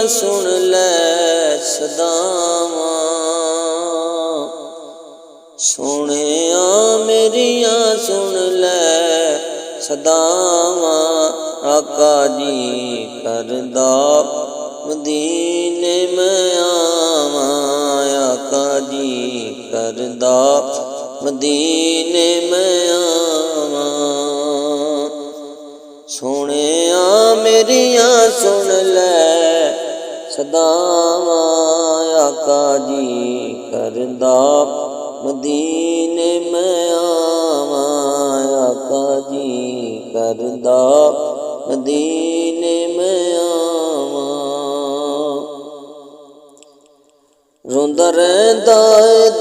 सुन लै सदावां। सोहणिया मेरिया सुन लै सदावां। आका जी करदा मदीने मैं आवां। आका जी करदा मदीने मैं आवां। सोहणिया मेरिया सुन लै सदावां। आका जी करदा मदीने मैं आवां। आका जी करदा मदीने मैं आवां। रोंदा रहिंदा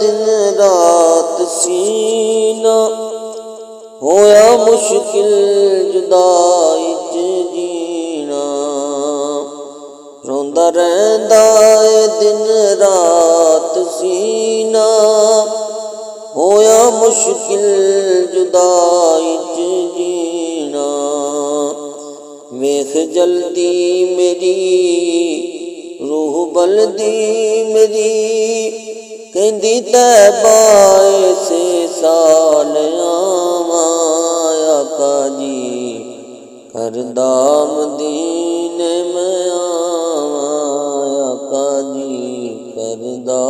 दिन रात सीना। होया मुश्किल जुदाई च जीना। रोंदा रहिंदा दिन रात सीना। होया मुश्किल जुदाई च जीना। वेख जल्दी मेरी रूह बलदी मेरी। कहंदी तैबा से साल आवां। आका जी करदा मदीने मैं आवां। आका जी करदा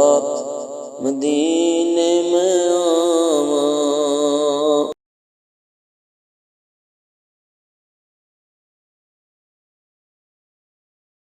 मदीने मैं आवां।